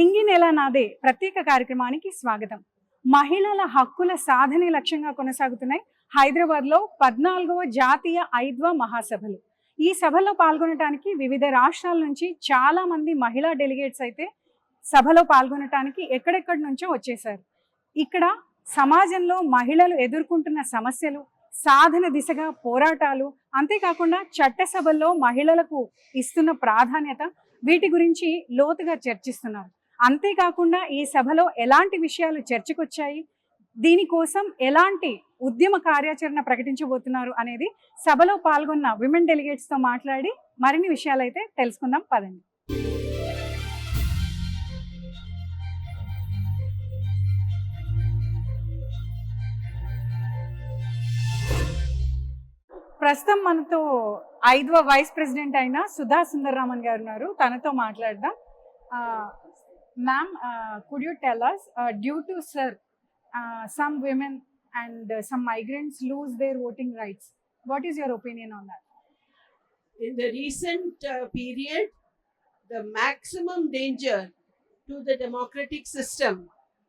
నింగి నెల నాదే ప్రత్యేక కార్యక్రమానికి స్వాగతం. మహిళల హక్కుల సాధనే లక్ష్యంగా కొనసాగుతున్నాయి హైదరాబాద్లో 14వ జాతీయ ఐద్వా మహాసభలు. ఈ సభలో పాల్గొనడానికి వివిధ రాష్ట్రాల నుంచి చాలా మంది మహిళా డెలిగేట్స్ అయితే సభలో పాల్గొనడానికి ఎక్కడెక్కడి నుంచో వచ్చేశారు. ఇక్కడ సమాజంలో మహిళలు ఎదుర్కొంటున్న సమస్యలు, సాధన దిశగా పోరాటాలు, అంతేకాకుండా చట్టసభల్లో మహిళలకు ఇస్తున్న ప్రాధాన్యత, వీటి గురించి లోతుగా చర్చిస్తున్నారు. అంతేకాకుండా ఈ సభలో ఎలాంటి విషయాలు చర్చకొచ్చాయి, దీనికోసం ఎలాంటి ఉద్యమ కార్యాచరణ ప్రకటించబోతున్నారు అనేది సభలో పాల్గొన్న విమెన్ డెలిగేట్స్తో మాట్లాడి మరిన్ని విషయాలైతే తెలుసుకుందాం పదండి. ప్రస్తుతం మనతో ఐద్వా వైస్ ప్రెసిడెంట్ అయిన సుధా సుందరరామన్ గారు ఉన్నారు. తనతో మాట్లాడదాం. Ma'am, could you tell us, due to sir, some women and some migrants lose their voting rights. What is your opinion on that? In the recent period, the maximum danger to the democratic system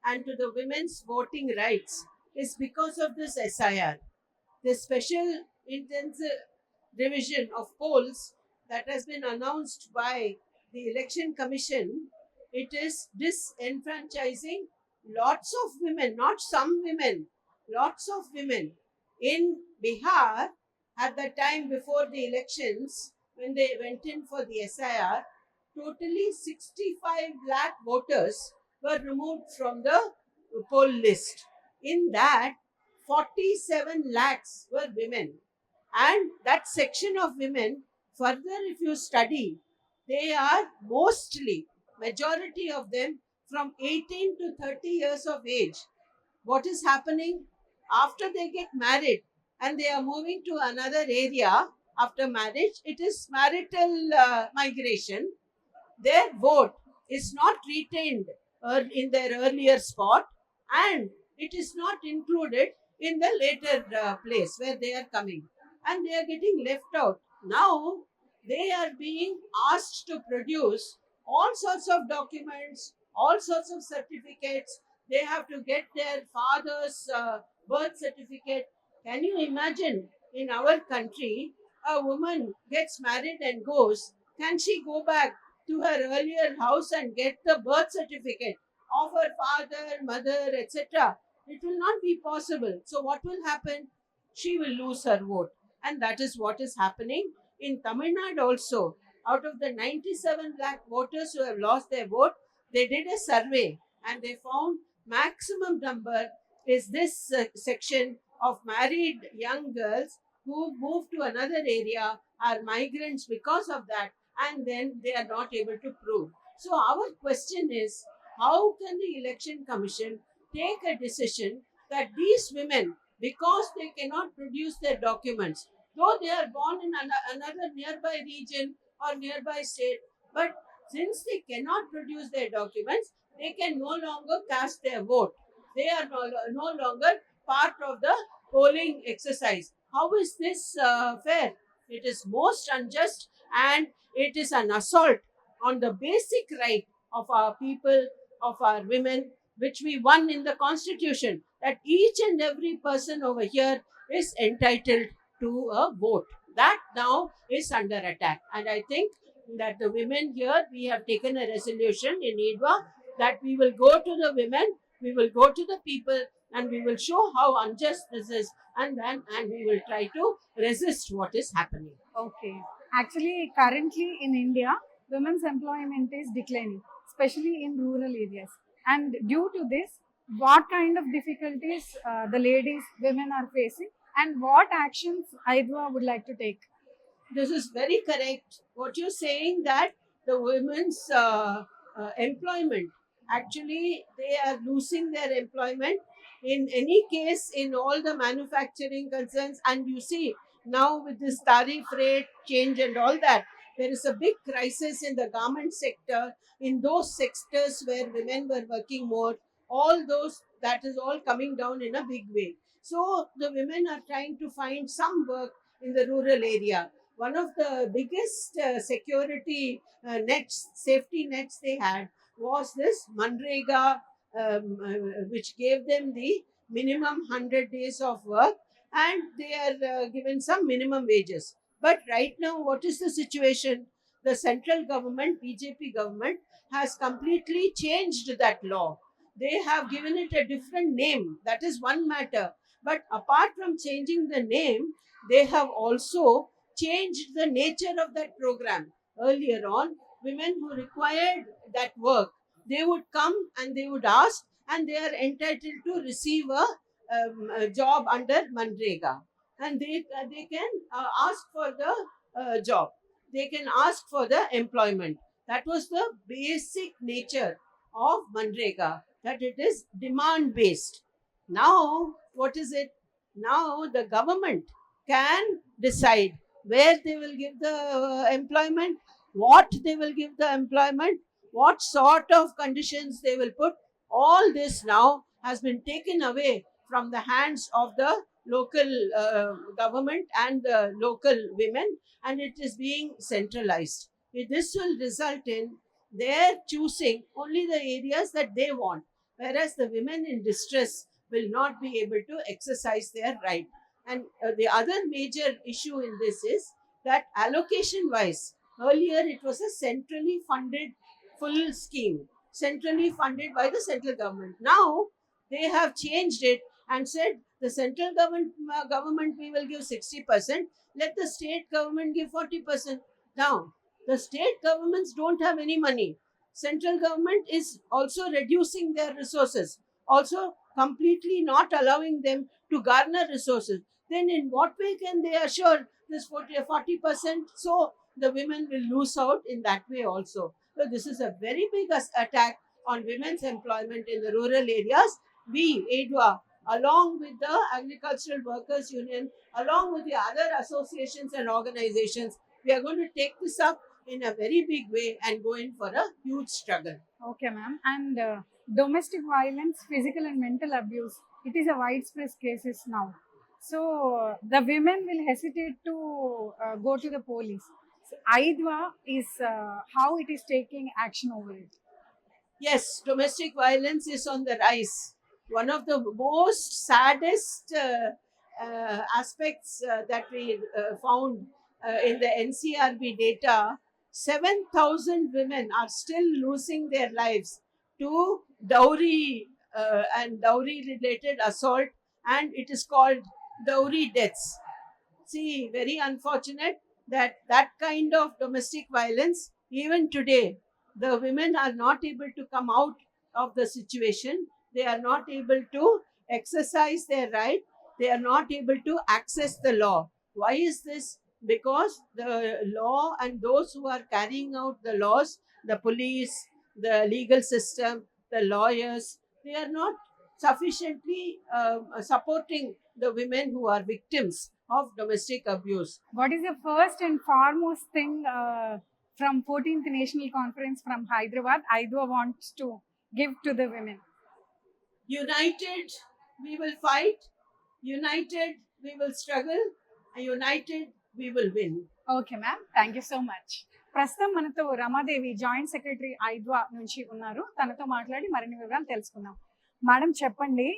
and to the women's voting rights is because of this SIR. The special intensive revision of polls that has been announced by the Election Commission, it is disenfranchising lots of women, not some women, lots of women. In Bihar, at the time before the elections, when they went in for the SIR, totally 65 lakh voters were removed from the poll list. In that, 47 lakhs were women. And that section of women, further if you study, they are mostly, majority of them, from 18 to 30 years of age. What is happening after they get married and they are moving to another area after marriage? It is marital migration. Their vote is not retained in their earlier spot, and it is not included in the later place where they are coming, and they are getting left out. Now they are being asked to produce all sorts of documents, all sorts of certificates. They have to get their father's birth certificate. Can you imagine, in our country, a woman gets married and goes, can she go back to her earlier house and get the birth certificate of her father, mother, etc.? It will not be possible. So what will happen? She will lose her vote. And that is what is happening in Tamil Nadu also. Out of the 97 lakh voters who have lost their vote, they did a survey and they found maximum number is this section of married young girls who move to another area, are migrants because of that, and then they are not able to prove. So our question is, how can the Election Commission take a decision that these women, because they cannot produce their documents, though they are born in another nearby region or nearby state, but since they cannot produce their documents, they can no longer cast their vote. They are no longer part of the polling exercise. How is this fair? It is most unjust, and it is an assault on the basic right of our people, of our women, which we won in the Constitution, that each and every person over here is entitled to a vote. That now is under attack. And I think that the women here, we have taken a resolution in IDWA that we will go to the women, we will go to the people, and we will show how unjust this is, and we will try to resist what is happening. Okay. Actually, currently in India, women's employment is declining, especially in rural areas. And due to this, what kind of difficulties the ladies, women are facing, and what actions IDWA would like to take? This is very correct. What you're saying, that the women's employment, actually they are losing their employment in any case in all the manufacturing concerns. And you see now with this tariff rate change and all that, there is a big crisis in the garment sector, in those sectors where women were working more. All those, that is all coming down in a big way. So the women are trying to find some work in the rural area. One of the biggest security nets, safety nets they had was this Manrega, which gave them the minimum 100 days of work, and they are given some minimum wages. But right now, what is the situation? The central government, BJP government, has completely changed that law. They have given it a different name. That is one matter. But apart from changing the name, they have also changed the nature of that program. Earlier on, women who required that work, they would come and they would ask, and they are entitled to receive a job under Manrega, and they can ask for the job. They can ask for the employment. That was the basic nature of Manrega, that it is demand based. Now, what is it? Now the government can decide where they will give the employment, what they will give the employment, what sort of conditions they will put. All this now has been taken away from the hands of the local government and the local women, and it is being centralized. This will result in their choosing only the areas that they want, whereas the women in distress will not be able to exercise their right. And the other major issue in this is that allocation wise, earlier it was a centrally funded full scheme, centrally funded by the central government. Now they have changed it and said the central government we will give 60%, let the state government give 40%. Now the state governments don't have any money. Central government is also reducing their resources, also completely not allowing them to garner resources. Then in what way can they assure this 40%? So the women will lose out in that way also. So this is a very big attack on women's employment in the rural areas. We, ADWA, along with the Agricultural Workers Union, along with the other associations and organizations, we are going to take this up in a very big way and go in for a huge struggle. Okay, ma'am. And domestic violence, physical and mental abuse, it is a widespread cases now. So the women will hesitate to go to the police. So, AIDWA is how it is taking action over it. Yes, domestic violence is on the rise. One of the most saddest aspects that we found in the NCRB data, 7,000 women are still losing their lives to dowry and dowry related assault, and it is called dowry deaths. See, very unfortunate that that kind of domestic violence, even today, the women are not able to come out of the situation. They are not able to exercise their right. They are not able to access the law. Why is this? Because the law and those who are carrying out the laws, the police, the legal system, the lawyers, they are not sufficiently supporting the women who are victims of domestic abuse. What is the first and foremost thing from 14th National Conference from Hyderabad, AIDWA wants to give to the women? United, we will fight. United, we will struggle. And united, we will win. Okay ma'am, thank you so much. ప్రస్తుతం మనతో Ramadevi joint secretary ఐద్వా నుంచి ఉన్నారు. తనతో మాట్లాడి మరిన్ని వివరాలు తెలుసుకుందాం. Madam చెప్పండి,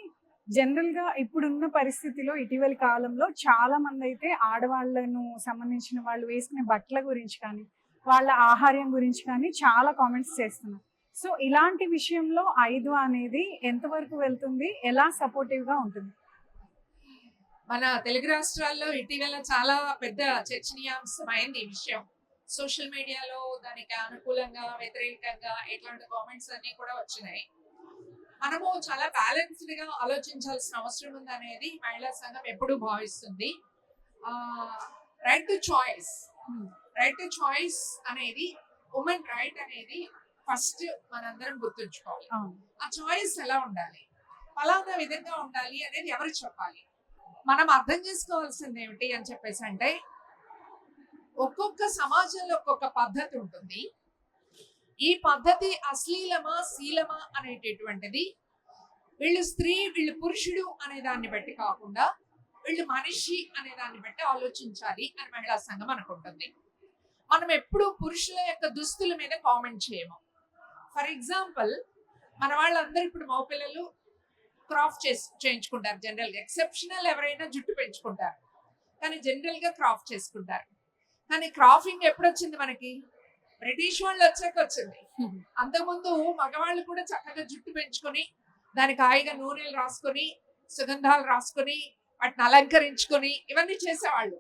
జనరల్గా ఇప్పుడున్న పరిస్థితిలో ఇటీవలి కాలంలో చాలా మంది అయితే ఆడవాళ్లను సంబంధించిన వాళ్ళు వేసుకునే బట్టల గురించి కానీ వాళ్ళ ఆహార్యం గురించి కానీ చాలా కామెంట్స్ చేస్తున్నారు. సో ఇలాంటి విషయంలో ఐద్వా అనేది ఎంతవరకు వెళ్తుంది, ఎలా సపోర్టివ్గా ఉంటుంది? మన తెలుగు రాష్ట్రాల్లో ఇటీవల చాలా పెద్ద చర్చనీయాంశమైంది ఈ విషయం. సోషల్ మీడియాలో దానికి అనుకూలంగా వ్యతిరేకంగా ఇట్లాంటి కామెంట్స్ అన్ని కూడా వచ్చినాయి. మనము చాలా బ్యాలెన్స్డ్ గా ఆలోచించాల్సిన అవసరం ఉంది అనేది మహిళా సంఘం ఎప్పుడూ భావిస్తుంది. రైట్ టు చాయిస్ అనేది, ఉమెన్ రైట్ అనేది ఫస్ట్ మనందరం గుర్తుంచుకోవాలి. ఆ చాయిస్ ఎలా ఉండాలి, ఫలానా విధంగా ఉండాలి అనేది ఎవరు చెప్పాలి? మనం అర్థం చేసుకోవాల్సింది ఏమిటి అని చెప్పేసి అంటే, ఒక్కొక్క సమాజంలో ఒక్కొక్క పద్ధతి ఉంటుంది. ఈ పద్ధతి అశ్లీలమా శీలమా అనేటటువంటిది వీళ్ళు స్త్రీ వీళ్ళు పురుషుడు అనే దాన్ని బట్టి కాకుండా వీళ్ళు మనిషి అనే దాన్ని బట్టి ఆలోచించాలి అని మహిళా సంఘం అనుకుంటుంది. మనం ఎప్పుడు పురుషుల యొక్క దుస్తుల మీద కామెంట్ చేయము. ఫర్ ఎగ్జాంపుల్ మన వాళ్ళందరూ ఇప్పుడు మగ పిల్లలు క్రాఫ్ చేయించుకుంటారు జనరల్ గా, ఎక్సెప్షనల్ ఎవరైనా జుట్టు పెంచుకుంటారు, కానీ జనరల్ గా క్రాఫ్ చేసుకుంటారు. కానీ క్రాఫింగ్ ఎప్పుడు వచ్చింది మనకి? బ్రిటిష్ వాళ్ళు వచ్చాక వచ్చింది. అంతకుముందు మగవాళ్ళు కూడా చక్కగా జుట్టు పెంచుకొని దానికి హాయిగా నూనెలు రాసుకొని సుగంధాలు రాసుకొని వాటిని అలంకరించుకొని ఇవన్నీ చేసేవాళ్ళు.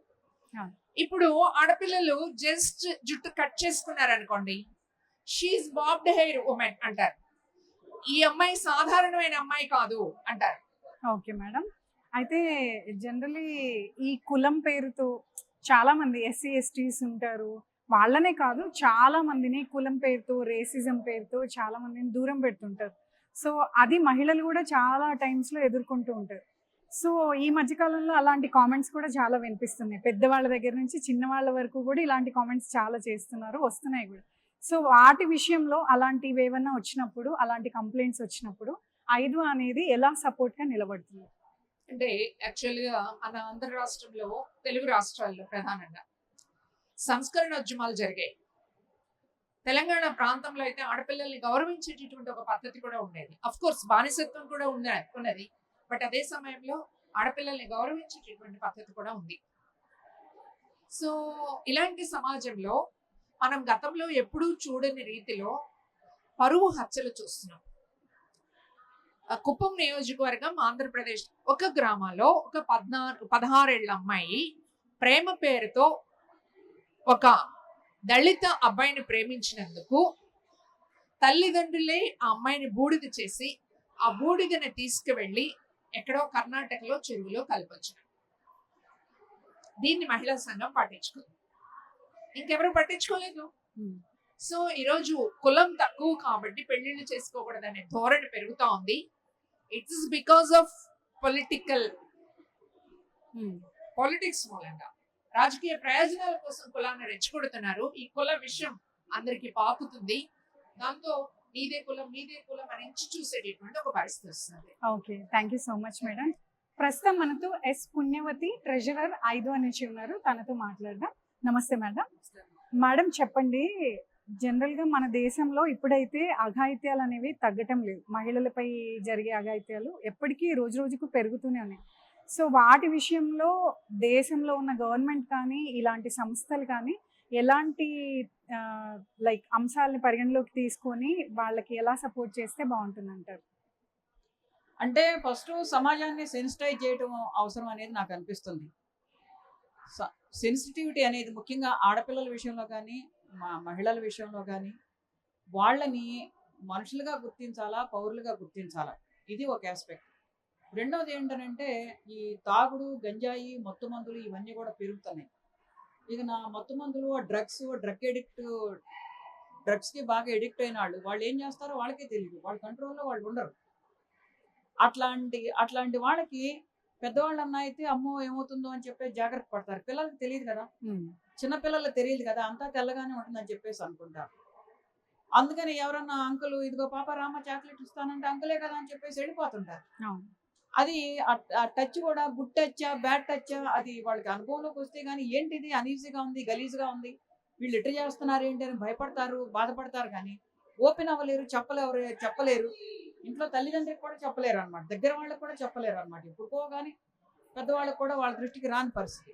ఇప్పుడు ఆడపిల్లలు జస్ట్ జుట్టు కట్ చేసుకున్నారు అనుకోండి, షీఈ్ బాబ్డ్ హెయిర్ ఉమెన్ అంటారు. ఈ అమ్మాయి సాధారణమైన అమ్మాయి కాదు అంటారు. Okay madam. అయితే జనరలీ ఈ కులం పేరుతో చాలా మంది ఎస్సీ ఎస్టీస్ ఉంటారు, వాళ్ళనే కాదు చాలా మందిని కులం పేరుతో రేసిజం పేరుతో చాలా మందిని దూరం పెడుతుంటారు. సో అది మహిళలు కూడా చాలా టైమ్స్లో ఎదుర్కొంటూ ఉంటారు. సో ఈ మధ్యకాలంలో అలాంటి కామెంట్స్ కూడా చాలా వినిపిస్తున్నాయి, పెద్దవాళ్ళ దగ్గర నుంచి చిన్నవాళ్ళ వరకు కూడా ఇలాంటి కామెంట్స్ చాలా చేస్తున్నారు, వస్తున్నాయి కూడా. సో వాటి విషయంలో అలాంటివి ఏమన్నా వచ్చినప్పుడు, అలాంటి కంప్లైంట్స్ వచ్చినప్పుడు ఐద్వా అనేది ఎలా సపోర్ట్గా నిలబడుతుంది? అంటే యాక్చువల్గా మన ఆంధ్ర రాష్ట్రంలో, తెలుగు రాష్ట్రాల్లో ప్రధానంగా సంస్కరణోద్యమాలు జరిగాయి. తెలంగాణ ప్రాంతంలో అయితే ఆడపిల్లల్ని గౌరవించేటటువంటి ఒక పద్ధతి కూడా ఉండేది. అఫ్ కోర్స్ బానిసత్వం కూడా ఉన్నది, బట్ అదే సమయంలో ఆడపిల్లల్ని గౌరవించేటటువంటి పద్ధతి కూడా ఉంది. సో ఇలాంటి సమాజంలో మనం గతంలో ఎప్పుడూ చూడని రీతిలో పరువు హత్యలు చూస్తున్నాం. కుప్పం నియోజకవర్గం ఆంధ్రప్రదేశ్ ఒక గ్రామంలో ఒక 16 ఏళ్ల అమ్మాయి ప్రేమ పేరుతో ఒక దళిత అబ్బాయిని ప్రేమించినందుకు తల్లిదండ్రులే ఆ అమ్మాయిని బూడిద చేసి ఆ బూడిదని తీసుకువెళ్ళి ఎక్కడో కర్ణాటకలో చెరువులో కలపొచ్చారు. దీన్ని మహిళా సంఘం పట్టించుకుంది, ఇంకెవరు పట్టించుకోలేదు. సో ఈరోజు కులం తక్కువ కాబట్టి పెళ్లిళ్ళు చేసుకోకూడదనే ధోరణి పెరుగుతా ఉంది. ఇట్స్ బికాస్ ఆఫ్ పాలిటిక్స్ మూలంగా, రాజకీయ ప్రయోజనాల కోసం కులాన్ని రెచ్చగొడుతున్నారు. ఈ కుల విషయం అందరికి పాకుతుంది, దాంతో నీదే కులం అని ఎంచి చూసేటటువంటి ఒక పరిస్థితి వస్తుంది. Okay, thank you so much madam. ప్రస్తుతం మనతో ఎస్ పుణ్యవతి ట్రెజరర్ ఐద్వా నుంచి ఉన్నారు, తనతో మాట్లాడదాం. నమస్తే మేడం. మేడం చెప్పండి, జనరల్గా మన దేశంలో ఇప్పుడైతే అఘాయిత్యాలు అనేవి తగ్గటం లేదు, మహిళలపై జరిగే అఘాయిత్యాలు ఎప్పటికీ రోజు రోజుకు పెరుగుతూనే ఉన్నాయి. సో వాటి విషయంలో దేశంలో ఉన్న గవర్నమెంట్ కానీ ఇలాంటి సంస్థలు కానీ ఎలాంటి లైక్ అంశాలని పరిగణలోకి తీసుకొని వాళ్ళకి ఎలా సపోర్ట్ చేస్తే బాగుంటుంది అంటారు? అంటే ఫస్ట్ సమాజాన్ని సెన్సిటైజ్ చేయడం అవసరం అనేది నాకు అనిపిస్తుంది. సెన్సిటివిటీ అనేది ముఖ్యంగా ఆడపిల్లల విషయంలో కానీ మహిళల విషయంలో కానీ వాళ్ళని మనుషులుగా గుర్తించాలా, పౌరులుగా గుర్తించాలా, ఇది ఒక ఆస్పెక్ట్. రెండవది ఏంటంటే ఈ తాగుడు, గంజాయి, మత్తు మందులు ఇవన్నీ కూడా పెరుగుతున్నాయి. ఇక నా మత్తు మందులు, డ్రగ్స్కి బాగా ఎడిక్ట్ అయిన వాళ్ళు ఏం చేస్తారో వాళ్ళకే తెలియదు, వాళ్ళ కంట్రోల్లో వాళ్ళు ఉండరు. అట్లాంటి వాళ్ళకి పెద్దవాళ్ళు అన్న అయితే అమ్మో ఏమవుతుందో అని చెప్పేసి జాగ్రత్త పడతారు. పిల్లలకి తెలియదు కదా, చిన్నపిల్లలకు తెలియదు కదా, అంతా తెల్లగానే ఉంటుందని చెప్పేసి అనుకుంటారు. అందుకని ఎవరన్నా అంకులు ఇదిగో పాప రామ చాక్లెట్ ఇస్తానంటే అంకులే కదా అని చెప్పేసి వెళ్ళిపోతుంటారు. అది ఆ టచ్ కూడా గుడ్ టచ్చా బ్యాడ్ టచ్చా అది వాళ్ళకి అనుభవంలోకి వస్తే కానీ ఏంటిది అనీజీగా ఉంది, గలీజ్గా ఉంది, వీళ్ళు ఎట్లా చేస్తున్నారు ఏంటి అని భయపడతారు, బాధపడతారు. కానీ ఓపెన్ అవ్వలేరు, చెప్పలేరు. ఇంట్లో తల్లిదండ్రులకు కూడా చెప్పలేరు అనమాట, దగ్గర వాళ్ళకి కూడా చెప్పలేరు అనమాట. ఎప్పుడుకో కానీ పెద్దవాళ్ళకి కూడా వాళ్ళ దృష్టికి రాని పరిస్థితి.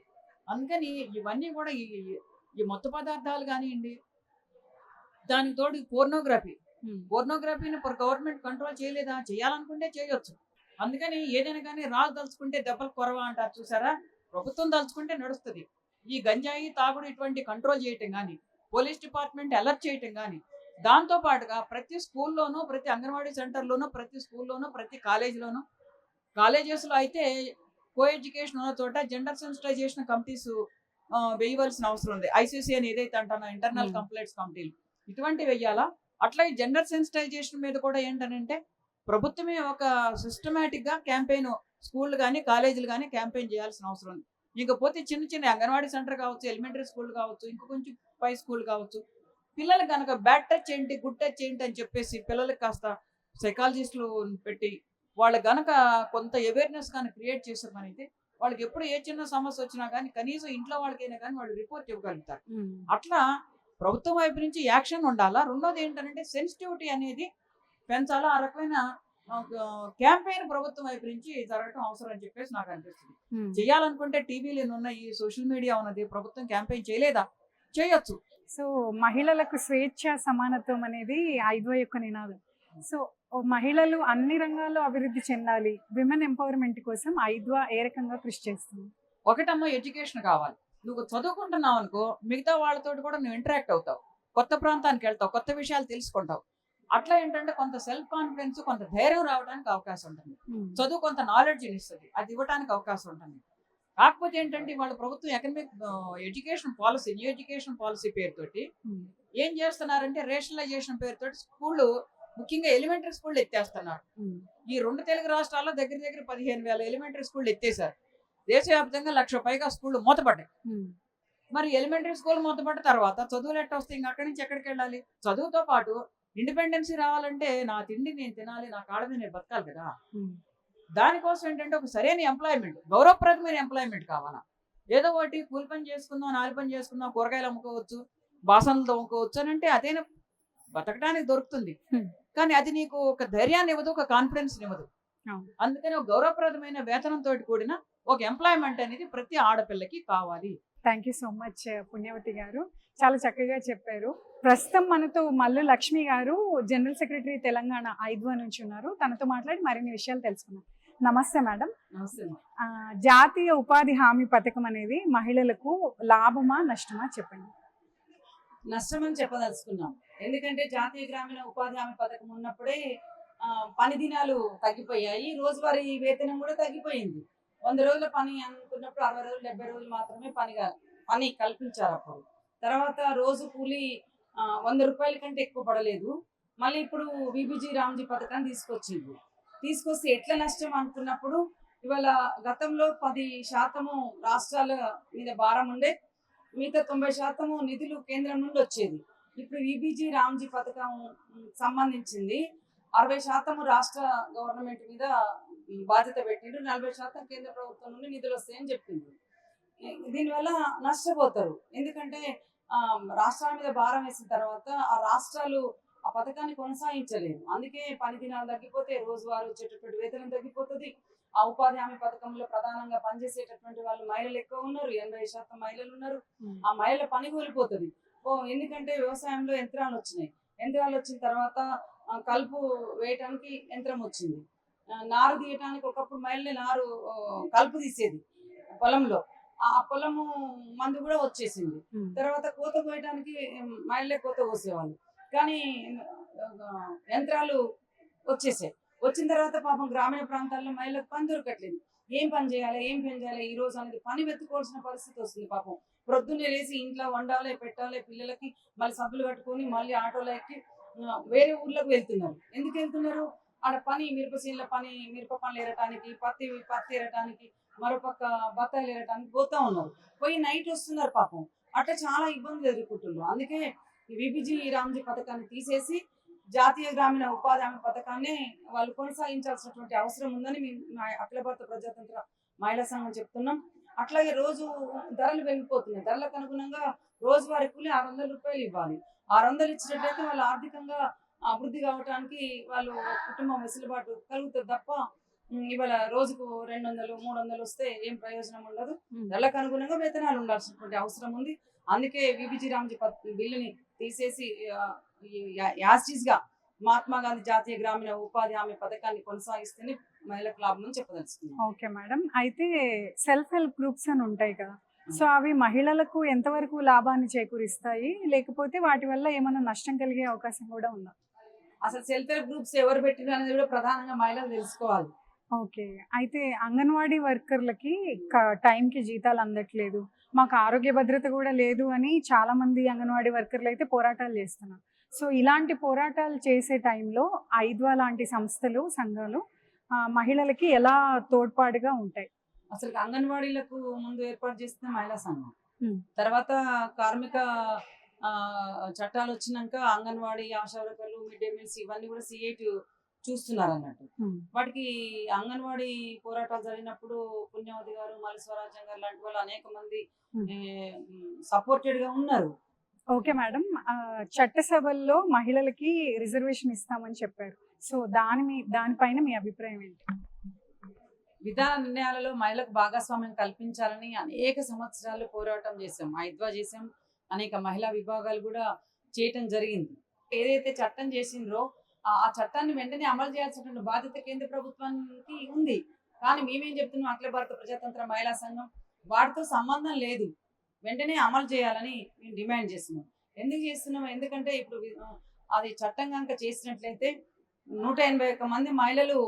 అందుకని ఇవన్నీ కూడా ఈ మత్తు పదార్థాలు కానివ్వండి, దానికి తోడు పోర్నోగ్రఫీని గవర్నమెంట్ కంట్రోల్ చేయలేదా? చేయాలనుకుంటే చేయొచ్చు. అందుకని ఏదైనా కానీ రాజు దలుచుకుంటే దెబ్బలు కొరవ అంటారు చూసారా, ప్రభుత్వం దలుచుకుంటే నడుస్తుంది. ఈ గంజాయి, తాగుడు ఇటువంటి కంట్రోల్ చేయటం కానీ, పోలీస్ డిపార్ట్మెంట్ అలర్ట్ చేయటం కానీ, దాంతో పాటుగా ప్రతి స్కూల్లోనూ, ప్రతి అంగన్వాడీ సెంటర్లోనూ, ప్రతి స్కూల్లోనూ, ప్రతి కాలేజీలోనూ, కాలేజెస్లో అయితే కో ఎడ్యుకేషన్ ఉన్న చోట జెండర్ సెన్సిటైజేషన్ కమిటీస్ వేయవలసిన అవసరం ఉంది. ఐసీసీ అని ఏదైతే అంటానో ఇంటర్నల్ కంప్లైంట్స్ కమిటీలు ఇటువంటివి వెయ్యాలా. అట్లా ఈ జెండర్ సెన్సిటైజేషన్ మీద కూడా ఏంటంటే ప్రభుత్వమే ఒక సిస్టమేటిక్గా క్యాంపెయిన్, స్కూళ్ళు కానీ కాలేజీలు కానీ క్యాంపెయిన్ చేయాల్సిన అవసరం ఉంది. ఇకపోతే చిన్న అంగన్వాడీ సెంటర్ కావచ్చు, ఎలిమెంటరీ స్కూల్ కావచ్చు, ఇంకా కొంచెం పై స్కూల్ కావచ్చు, పిల్లలకు కనుక బ్యాడ్ టచ్ ఏంటి, గుడ్ టచ్ ఏంటి అని చెప్పేసి పిల్లలకి కాస్త సైకాలజిస్టులు పెట్టి వాళ్ళకి గనక కొంత అవేర్నెస్ కానీ క్రియేట్ చేసే పని అయితే వాళ్ళకి ఎప్పుడు ఏ చిన్న సమస్య వచ్చినా కానీ కనీసం ఇంట్లో వాళ్ళకైనా కానీ వాళ్ళు రిపోర్ట్ ఇవ్వగలుగుతారు. అట్లా ప్రభుత్వం వైపు నుంచి యాక్షన్ ఉండాలా. రెండోది ఏంటంటే సెన్సిటివిటీ అనేది పెంచాలా. ఆ రకమైన క్యాంపెయిన్ ప్రభుత్వం వైపు నుంచి జరగడం అవసరం అని చెప్పేసి నాకు అనిపిస్తుంది. చేయాలనుకుంటే టీవీలు ఉన్నాయి, సోషల్ మీడియా ఉన్నది, ప్రభుత్వం క్యాంపెయిన్ చేయలేదా? చేయొచ్చు. సో మహిళలకు స్వేచ్ఛ సమానత్వం అనేది ఐద్వా యొక్క నినాదం. సో మహిళలు అన్ని రంగాల్లో అభివృద్ధి చెందాలి, విమెన్ ఎంపవర్మెంట్ కోసం ఐద్వా ఏ రకంగా కృషి చేస్తుంది? ఒకటమ్మా ఎడ్యుకేషన్ కావాలి. నువ్వు చదువుకుంటున్నావు అనుకో, మిగతా వాళ్ళతో కూడా నువ్వు ఇంటరాక్ట్ అవుతావు, కొత్త ప్రాంతానికి వెళ్తావు, కొత్త విషయాలు తెలుసుకుంటావు. అట్లా ఏంటంటే కొంత సెల్ఫ్ కాన్ఫిడెన్స్, కొంత ధైర్యం రావడానికి అవకాశం ఉంటుంది. చదువు కొంత నాలెడ్జ్ ఇస్తుంది, అది ఇవ్వడానికి అవకాశం ఉంటుంది. కాకపోతే ఏంటంటే వాళ్ళ ప్రభుత్వం economic education policy, new education policy పేరుతోటి ఏం చేస్తున్నారంటే రేషనలైజేషన్ పేరుతోటి స్కూళ్ళు, ముఖ్యంగా ఎలిమెంటరీ స్కూళ్ళు ఎత్తేస్తున్నారు. ఈ 2 తెలుగు రాష్ట్రాల్లో దగ్గర దగ్గర 15,000 ఎలిమెంటరీ స్కూళ్ళు ఎత్తేసారు. దేశవ్యాప్తంగా 1,00,000 పైగా స్కూళ్ళు మూతపడ్డాయి. మరి ఎలిమెంటరీ స్కూల్ మూతపడ్డ తర్వాత చదువులు ఎట్ట వస్తే ఇంకా అక్కడి నుంచి ఎక్కడికి వెళ్ళాలి? చదువుతో పాటు ఇండిపెండెన్సీ రావాలంటే నా తిండి నేను తినాలి, నా కాళ్ళ మీద నేను బతకాలి కదా. దానికోసం ఏంటంటే ఒక సరైన ఎంప్లాయ్మెంట్, గౌరవప్రదమైన ఎంప్లాయ్మెంట్ కావాలా. ఏదో ఒకటి కూలి పని చేసుకుందాం, నాలి పని చేసుకుందాం, కూరగాయలు అమ్ముకోవచ్చు, బాసనలు తోముకోవచ్చు అని అంటే అదైనా బతకడానికి దొరుకుతుంది. కానీ అది నీకు ఒక ధైర్యాన్ని ఇవ్వదు, ఒక కాన్ఫిడెన్స్ ఇవ్వదు. అందుకని ఒక గౌరవప్రదమైన వేతనంతో కూడిన ఒక ఎంప్లాయ్మెంట్ అనేది ప్రతి ఆడపిల్లకి కావాలి. థ్యాంక్ యూ సో మచ్ పుణ్యవతి గారు, చాలా చక్కగా చెప్పారు. ప్రస్తుతం మనతో మల్లు లక్ష్మి గారు, జనరల్ సెక్రటరీ తెలంగాణ ఐద్వా నుంచి ఉన్నారు. తనతో మాట్లాడి మరిన్ని విషయాలు తెలుసుకున్నాం. నమస్తే మేడం. నమస్తే. జాతీయ ఉపాధి హామీ పథకం అనేది మహిళలకు లాభమా నష్టమా చెప్పండి. నష్టమని చెప్పదలుచుకున్నాం. ఎందుకంటే జాతీయ గ్రామీణ ఉపాధి హామీ పథకం ఉన్నప్పుడే పని దినాలు తగ్గిపోయాయి, రోజువారీ వేతనం కూడా తగ్గిపోయింది. 100 రోజుల పని అనుకున్నప్పుడు 60 రోజులు 70 రోజులు మాత్రమే పని కల్పించారు అప్పుడు. తర్వాత రోజు కూలి 100 రూపాయల కంటే ఎక్కువ పడలేదు. మళ్ళీ ఇప్పుడు విబిజీ రామ్జీ పథకాన్ని తీసుకొస్తే ఎట్లా నష్టం అనుకున్నప్పుడు, ఇవాళ గతంలో 10% రాష్ట్రాల మీద భారం ఉండే, మిగతా 90% నిధులు కేంద్రం నుండి వచ్చేది. ఇప్పుడు విబిజీ రామ్జీ పథకం సంబంధించింది 60% రాష్ట్ర గవర్నమెంట్ మీద బాధ్యత పెట్టిండు, 40% కేంద్ర ప్రభుత్వం నుండి నిధులు వస్తాయని చెప్పింది. దీనివల్ల నష్టపోతారు. ఎందుకంటే రాష్ట్రాల మీద భారం వేసిన తర్వాత ఆ రాష్ట్రాలు ఆ పథకాన్ని కొనసాగించలేదు. అందుకే పని దినాలు తగ్గిపోతే రోజువారీ వచ్చేటటువంటి వేతనం తగ్గిపోతుంది. ఆ ఉపాధి హామీ పథకంలో ప్రధానంగా పనిచేసేటటువంటి వాళ్ళు మహిళలు ఎక్కువ ఉన్నారు, 80% మహిళలు ఉన్నారు. ఆ మహిళల పని కోల్పోతుంది. ఎందుకంటే వ్యవసాయంలో యంత్రాలు వచ్చిన తర్వాత కలుపు వేయటానికి యంత్రం వచ్చింది, నారు తీయటానికి ఒకప్పుడు మహిళలే నారు కలుపు తీసేది పొలంలో, ఆ పొలము మందు కూడా వచ్చేసింది. తర్వాత కోత కోయటానికి మహిళలే కోత కోసేవాళ్ళు, కానీ యంత్రాలు వచ్చేసాయి. వచ్చిన తర్వాత పాపం గ్రామీణ ప్రాంతాల్లో మహిళలకు పని దొరకట్లేదు. ఏం పని చేయాలి ఈ రోజు అనేది పని వెతుకోవాల్సిన పరిస్థితి వస్తుంది. పాపం ప్రొద్దున్నే లేసి ఇంట్లో వండాలి, పెట్టాలి, పిల్లలకి మళ్ళీ సబ్బులు కట్టుకొని మళ్ళీ ఆటోలో ఎక్కి వేరే ఊర్లకు వెళ్తున్నారు. ఎందుకు వెళ్తున్నారు? ఆడ పని మిరప పనులు ఏరటానికి, పత్తి ఏరటానికి, మరోపక్క బత్తాయిలు ఏరటానికి పోతా ఉన్నారు. పోయి నైట్ వస్తున్నారు పాపం. అట్లా చాలా ఇబ్బందులు ఎదుర్కొంటున్నారు. అందుకే విబిజీ రామ్జీ పథకాన్ని తీసేసి జాతీయ గ్రామీణ ఉపాధి హామీ పథకాన్ని వాళ్ళు కొనసాగించాల్సినటువంటి అవసరం ఉందని మేము అఖిల భారత ప్రజాతంత్ర మహిళా సంఘం చెప్తున్నాం. అట్లాగే రోజు ధరలు పెరిగిపోతున్నాయి. ధరలకు అనుగుణంగా రోజువారీ కూలి 600 రూపాయలు ఇవ్వాలి. 600 ఇచ్చినట్లయితే వాళ్ళు ఆర్థికంగా అభివృద్ధి కావడానికి వాళ్ళు కుటుంబం వెసులుబాటు కలుగుతుంది తప్ప ఇవాళ రోజుకు 200, 300 వస్తే ఏం ప్రయోజనం ఉండదు. ధరలకు అనుగుణంగా వేతనాలు ఉండాల్సినటువంటి అవసరం ఉంది. అందుకే విబిజీ రామ్జీ బిల్లుని తీసేసి యాస్టీస్ గా మహాత్మా గాంధీ జాతీయ గ్రామీణ ఉపాధి హామీ పథకాన్ని కొనసాగిస్తేనే మహిళలకు లాభం అని చెప్పదలుచుకున్నాం. ఓకే మేడం, అయితే సెల్ఫ్ హెల్ప్ గ్రూప్స్ అని ఉంటాయి కదా, సో అవి మహిళలకు ఎంతవరకు లాభాన్ని చేకూరిస్తాయి, లేకపోతే వాటి వల్ల ఏమైనా నష్టం కలిగే అవకాశం కూడా ఉందా? అసలు సెల్ఫ్ హెల్ప్ గ్రూప్స్ ఎవరు పెట్టిన అనేది కూడా ప్రధానంగా మహిళలు తెలుసుకోవాలి. ఓకే, అయితే అంగన్వాడీ వర్కర్లకి టైంకి జీతాలు అందట్లేదు, మాకు ఆరోగ్య భద్రత కూడా లేదు అని చాలా మంది అంగన్వాడీ వర్కర్లు అయితే పోరాటాలు చేస్తున్నారు. సో ఇలాంటి పోరాటాలు చేసే టైంలో ఐద్వా లాంటి సంస్థలు, సంఘాలు మహిళలకి ఎలా తోడ్పాటుగా ఉంటాయి? అసలు అంగన్వాడీలకు ముందు ఏర్పాటు చేసిన మహిళా సంఘం, తర్వాత కార్మిక చట్టాలు వచ్చినాక అంగన్వాడీ ఆశా వర్కర్లు, మిడ్ డే మీల్స్ ఇవన్నీ కూడా సిఐటి చూస్తున్నారు అన్నట్టు. వాటికి అంగన్వాడీ పోరాటాలు జరిగినప్పుడు పుణ్యవతి గారు, మల్లి స్వరాజ్యం గారు లాంటి వాళ్ళు అనేక మంది సపోర్టెడ్ గా ఉన్నారు. Okay madam. చట్టసభల్లో మహిళలకి రిజర్వేషన్ ఇస్తామని చెప్పారు. సో దానిపైన మీ అభిప్రాయం ఏంటి? విధాన నిర్ణయాలలో మహిళలకు భాగస్వామ్యం కల్పించాలని అనేక సంవత్సరాలు పోరాటం చేశాం. ఐద్వా చేసాం, అనేక మహిళా విభాగాలు కూడా చేయటం జరిగింది. ఏదైతే చట్టం చేసిండ్రో ఆ చట్టాన్ని వెంటనే అమలు చేయాల్సినటువంటి బాధ్యత కేంద్ర ప్రభుత్వానికి ఉంది. కానీ మేమేం చెప్తున్నాం, అఖిల భారత ప్రజాతంత్ర మహిళా సంఘం వాటితో సంబంధం లేదు, వెంటనే అమలు చేయాలని మేము డిమాండ్ చేస్తున్నాం. ఎందుకు చేస్తున్నాం? ఎందుకంటే ఇప్పుడు అది చట్టం కనుక చేసినట్లయితే 181 మంది మహిళలు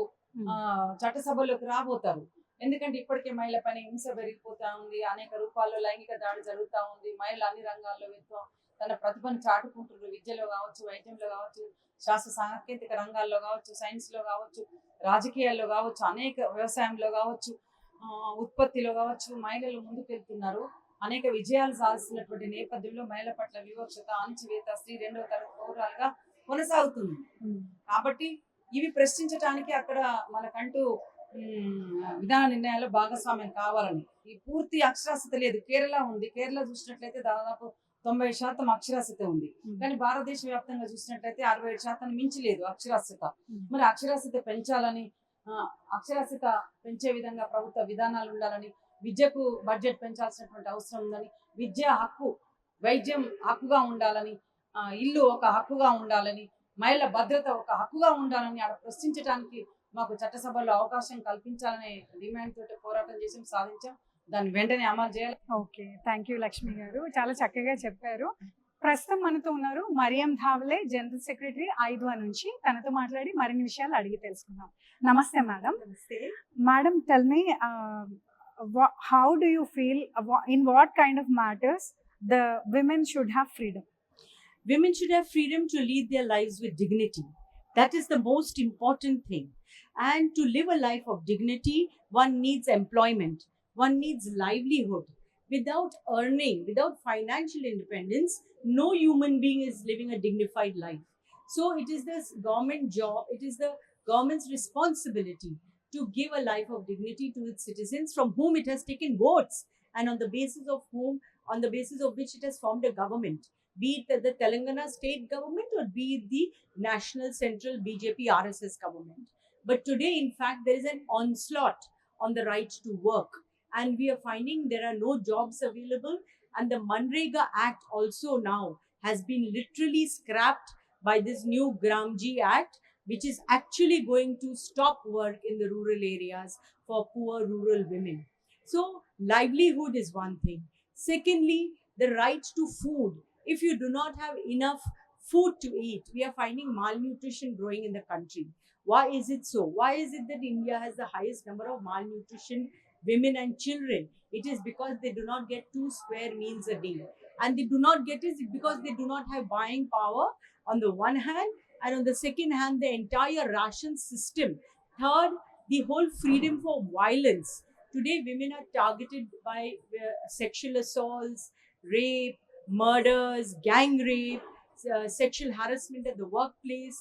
చట్టసభల్లోకి రాబోతారు. ఎందుకంటే ఇప్పటికే మహిళ పైన హింస పెరిగిపోతా ఉంది, అనేక రూపాల్లో లైంగిక దాడి జరుగుతూ ఉంది. మహిళలు అన్ని రంగాల్లో తన ప్రతిభను చాటుకుంటున్నారు. విద్యలో కావచ్చు, వైద్యంలో కావచ్చు, శాస్త్ర సాంకేతిక రంగాల్లో కావచ్చు, సైన్స్లో కావచ్చు, రాజకీయాల్లో కావచ్చు, అనేక వ్యవసాయంలో కావచ్చు, ఉత్పత్తిలో కావచ్చు మహిళలు ముందుకు వెళ్తున్నారు. అనేక విజయాలు సాధిస్తున్నటువంటి నేపథ్యంలో మహిళల పట్ల వివక్షత, అణచివేత, స్త్రీ రెండవ తరగతి పౌరాలుగా కొనసాగుతుంది. కాబట్టి ఇవి ప్రశ్నించడానికి అక్కడ మనకంటూ విధాన నిర్ణయాల్లో భాగస్వామ్యం కావాలని. ఈ పూర్తి అక్షరాస్యత లేదు. కేరళ ఉంది, కేరళ చూసినట్లయితే దాదాపు 90% అక్షరాస్యత ఉంది. కానీ భారతదేశ వ్యాప్తంగా చూసినట్లయితే 67% మించి లేదు అక్షరాస్యత. మరి అక్షరాస్యత పెంచాలని, అక్షరాస్యత పెంచే విధంగా ప్రభుత్వ విధానాలు ఉండాలని, విద్యకు బడ్జెట్ పెంచాల్సినటువంటి అవసరం ఉందని, విద్య హక్కు, వైద్యం హక్కుగా ఉండాలని, ఇల్లు ఒక హక్కుగా ఉండాలని, మహిళల భద్రత ఒక హక్కుగా ఉండాలని అక్కడ ప్రశ్నించడానికి మాకు చట్టసభలో అవకాశం కల్పించాలనే డిమాండ్ తోటి పోరాటం చేసి సాధించాం. దాన్ని వెంటనే అమలు చేయాలి. ఓకే, థ్యాంక్ యూ లక్ష్మి గారు, చాలా చక్కగా చెప్పారు. ప్రస్తుతం మనతో ఉన్నారు మరియం ధావలే, జనరల్ సెక్రటరీ ఐద్వా నుంచి. తనతో మాట్లాడి మరిన్ని విషయాలు అడిగి తెలుసుకుందాం. నమస్తే madam. Madam, tell me, how do you feel, in what kind of matters the women should have freedom? Women should have freedom to lead their lives with dignity. That is the most important thing. And to live a life of dignity, one needs employment, one needs livelihood. Without earning, without financial independence, no human being is living a dignified life. So it is this government job, it is the government's responsibility to give a life of dignity to its citizens, from whom it has taken votes, and on the basis of which it has formed a government, be it the Telangana state government or be it the national central BJP RSS government. But today, in fact, there is an onslaught on the right to work, and we are finding there are no jobs available, and the Manrega Act also now has been literally scrapped by this new Gramji Act, which is actually going to stop work in the rural areas for poor rural women. So livelihood is one thing. Secondly, the right to food. If you do not have enough food to eat, we are finding malnutrition growing in the country. Why is it so? Why is it that India has the highest number of malnutrition women and children? It is because they do not get 2 square meals a day. And they do not get it because they do not have buying power on the one hand, and on the second hand, the entire ration system. Third, the whole freedom for violence. Today, women are targeted by sexual assaults, rape, murders, gang rape, sexual harassment at the workplace.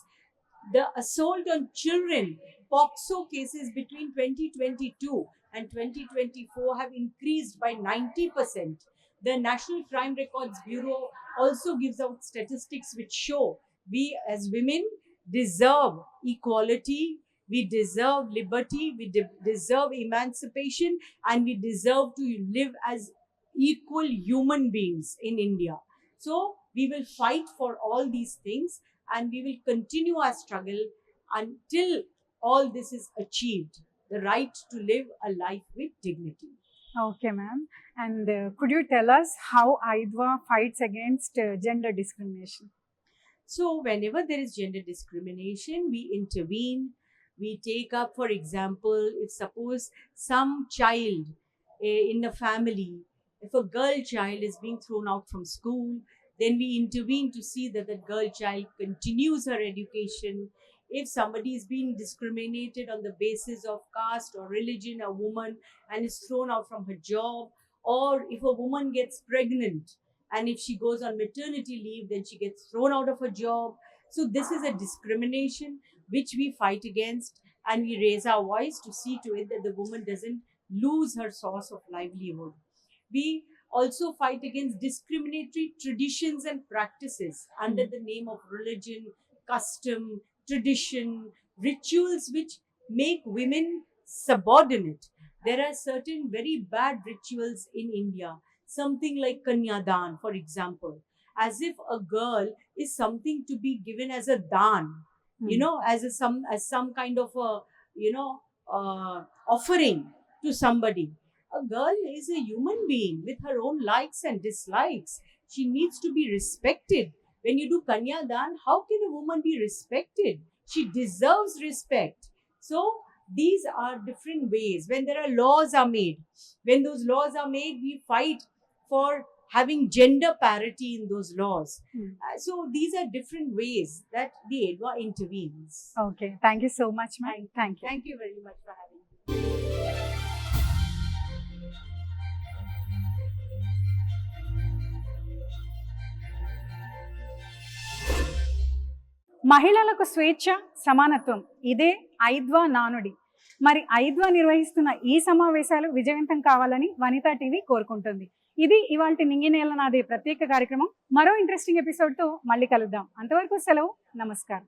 The assault on children, POCSO cases between 2022 and 2024 have increased by 90%. The National Crime Records Bureau also gives out statistics which show we as women deserve equality, we deserve liberty, we deserve emancipation, and we deserve to live as equal human beings in India. So we will fight for all these things, and we will continue our struggle until all this is achieved. The right to live a life with dignity. Okay, ma'am. And could you tell us how IDWA fights against gender discrimination? So whenever there is gender discrimination, we intervene. We take up, for example, if suppose some child in a family, if a girl child is being thrown out from school, then we intervene to see that the girl child continues her education. If somebody is being discriminated on the basis of caste or religion, a woman, and is thrown out from her job, or if a woman gets pregnant and if she goes on maternity leave, then she gets thrown out of her job. So this is a discrimination which we fight against, and we raise our voice to see to it that the woman doesn't lose her source of livelihood. We also fight against discriminatory traditions and practices under the name of religion, custom, tradition, rituals which make women subordinate. There are certain very bad rituals in India, something like Kanyadan, for example, as if a girl is something to be given as a dan, you know, as some kind of a, you know, offering to somebody. A girl is a human being with her own likes and dislikes. She needs to be respected. When you do Kanyadan, how can a woman be respected? She deserves respect. So these are different ways. When there are laws are made, when those laws are made, we fight for having gender parity in those laws. So these are different ways that the EDWA intervenes. Okay, thank you so much ma'am. Thank you. Thank you very much for having me. మహిళలకు స్వేచ్ఛ, సమానత్వం, ఇదే ఐద్వా నానుడి. మరి ఐద్వా నిర్వహిస్తున్న ఈ సమావేశాలు విజయవంతం కావాలని వనితా టీవీ కోరుకుంటుంది. ఇది ఇవాల్టి నింగినేల నాదే ప్రత్యేక కార్యక్రమం. మరో ఇంట్రెస్టింగ్ ఎపిసోడ్తో మళ్ళీ కలుద్దాం. అంతవరకు సెలవు. నమస్కారం.